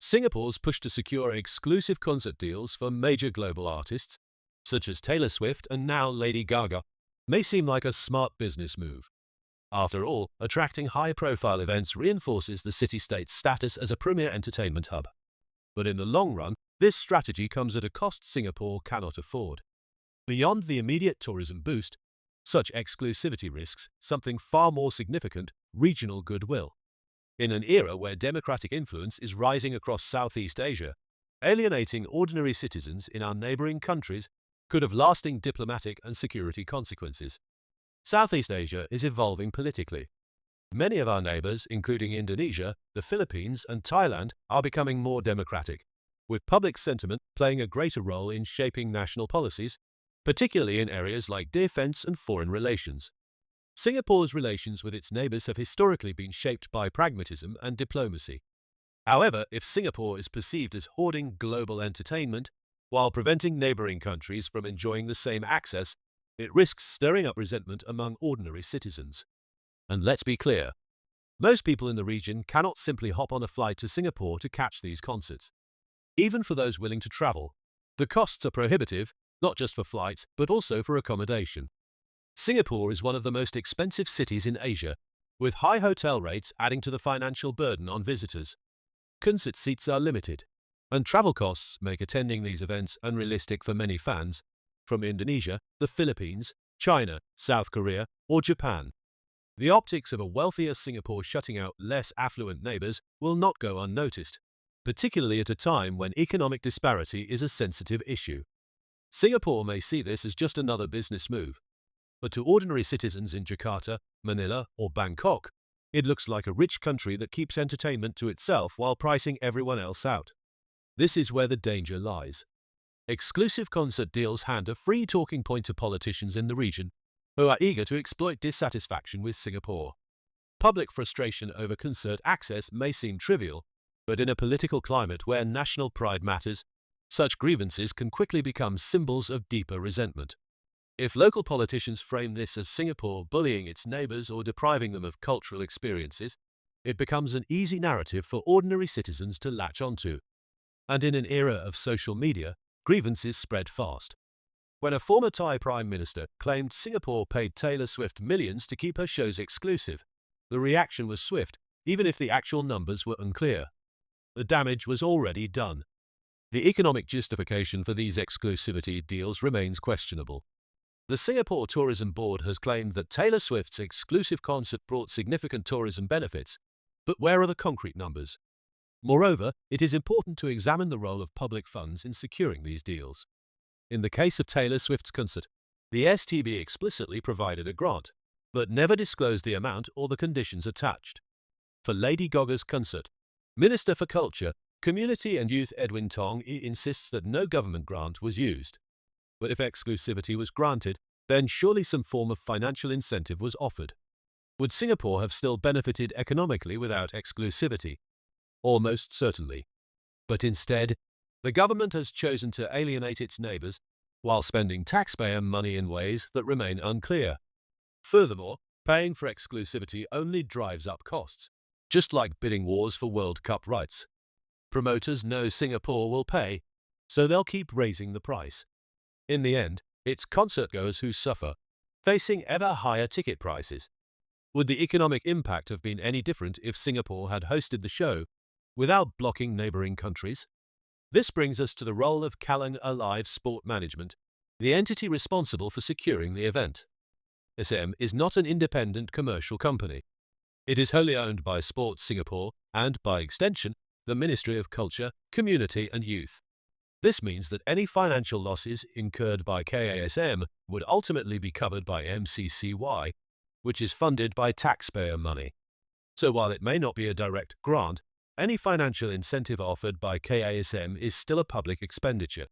Singapore's push to secure exclusive concert deals for major global artists, such as Taylor Swift and now Lady Gaga, may seem like a smart business move. After all, attracting high-profile events reinforces the city-state's status as a premier entertainment hub. But in the long run, this strategy comes at a cost Singapore cannot afford. Beyond the immediate tourism boost, such exclusivity risks something far more significant: regional goodwill. In an era where democratic influence is rising across Southeast Asia, alienating ordinary citizens in our neighbouring countries could have lasting diplomatic and security consequences. Southeast Asia is evolving politically. Many of our neighbours, including Indonesia, the Philippines, and Thailand, are becoming more democratic, with public sentiment playing a greater role in shaping national policies, particularly in areas like defence and foreign relations. Singapore's relations with its neighbours have historically been shaped by pragmatism and diplomacy. However, if Singapore is perceived as hoarding global entertainment while preventing neighbouring countries from enjoying the same access, it risks stirring up resentment among ordinary citizens. And let's be clear, most people in the region cannot simply hop on a flight to Singapore to catch these concerts. Even for those willing to travel, the costs are prohibitive, not just for flights, but also for accommodation. Singapore is one of the most expensive cities in Asia, with high hotel rates adding to the financial burden on visitors. Concert seats are limited, and travel costs make attending these events unrealistic for many fans from Indonesia, the Philippines, China, South Korea, or Japan. The optics of a wealthier Singapore shutting out less affluent neighbours will not go unnoticed, particularly at a time when economic disparity is a sensitive issue. Singapore may see this as just another business move, but to ordinary citizens in Jakarta, Manila, or Bangkok, it looks like a rich country that keeps entertainment to itself while pricing everyone else out. This is where the danger lies. Exclusive concert deals hand a free talking point to politicians in the region who are eager to exploit dissatisfaction with Singapore. Public frustration over concert access may seem trivial, but in a political climate where national pride matters, such grievances can quickly become symbols of deeper resentment. If local politicians frame this as Singapore bullying its neighbours or depriving them of cultural experiences, it becomes an easy narrative for ordinary citizens to latch onto. And in an era of social media, grievances spread fast. When a former Thai Prime Minister claimed Singapore paid Taylor Swift millions to keep her shows exclusive, the reaction was swift, even if the actual numbers were unclear. The damage was already done. The economic justification for these exclusivity deals remains questionable. The Singapore Tourism Board has claimed that Taylor Swift's exclusive concert brought significant tourism benefits, but where are the concrete numbers? Moreover, it is important to examine the role of public funds in securing these deals. In the case of Taylor Swift's concert, the STB explicitly provided a grant, but never disclosed the amount or the conditions attached. For Lady Gaga's concert, Minister for Culture, Community and Youth Edwin Tong insists that no government grant was used. But if exclusivity was granted, then surely some form of financial incentive was offered. Would Singapore have still benefited economically without exclusivity? Almost certainly. But instead, the government has chosen to alienate its neighbours while spending taxpayer money in ways that remain unclear. Furthermore, paying for exclusivity only drives up costs, just like bidding wars for World Cup rights. Promoters know Singapore will pay, so they'll keep raising the price. In the end, it's concertgoers who suffer, facing ever higher ticket prices. Would the economic impact have been any different if Singapore had hosted the show without blocking neighbouring countries? This brings us to the role of Kallang Alive Sport Management, the entity responsible for securing the event. KASM is not an independent commercial company. It is wholly owned by Sports Singapore and, by extension, the Ministry of Culture, Community and Youth. This means that any financial losses incurred by KASM would ultimately be covered by MCCY, which is funded by taxpayer money. So while it may not be a direct grant, any financial incentive offered by KASM is still a public expenditure.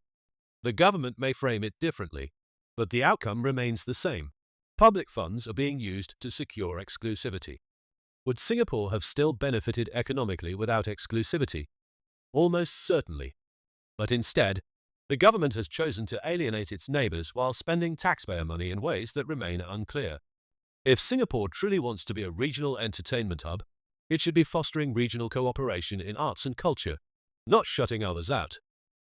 The government may frame it differently, but the outcome remains the same. Public funds are being used to secure exclusivity. Would Singapore have still benefited economically without exclusivity? Almost certainly. But instead, the government has chosen to alienate its neighbours while spending taxpayer money in ways that remain unclear. If Singapore truly wants to be a regional entertainment hub, it should be fostering regional cooperation in arts and culture, not shutting others out.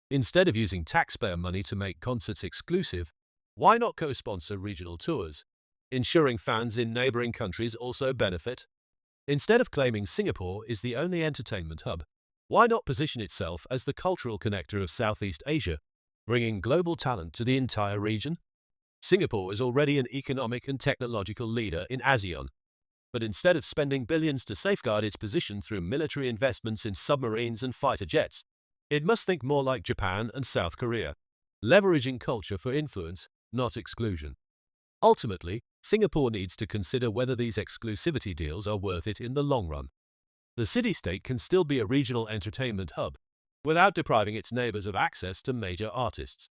Instead of using taxpayer money to make concerts exclusive, why not co-sponsor regional tours, ensuring fans in neighbouring countries also benefit? Instead of claiming Singapore is the only entertainment hub, why not position itself as the cultural connector of Southeast Asia, bringing global talent to the entire region? Singapore is already an economic and technological leader in ASEAN, but instead of spending billions to safeguard its position through military investments in submarines and fighter jets, it must think more like Japan and South Korea, leveraging culture for influence, not exclusion. Ultimately, Singapore needs to consider whether these exclusivity deals are worth it in the long run. The city-state can still be a regional entertainment hub, without depriving its neighbors of access to major artists.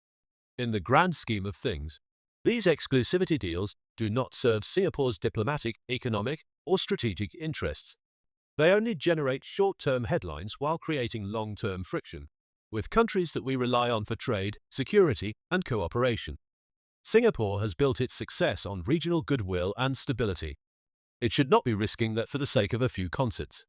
In the grand scheme of things, these exclusivity deals do not serve Singapore's diplomatic, economic, or strategic interests. They only generate short-term headlines while creating long-term friction, with countries that we rely on for trade, security, and cooperation. Singapore has built its success on regional goodwill and stability. It should not be risking that for the sake of a few concerts.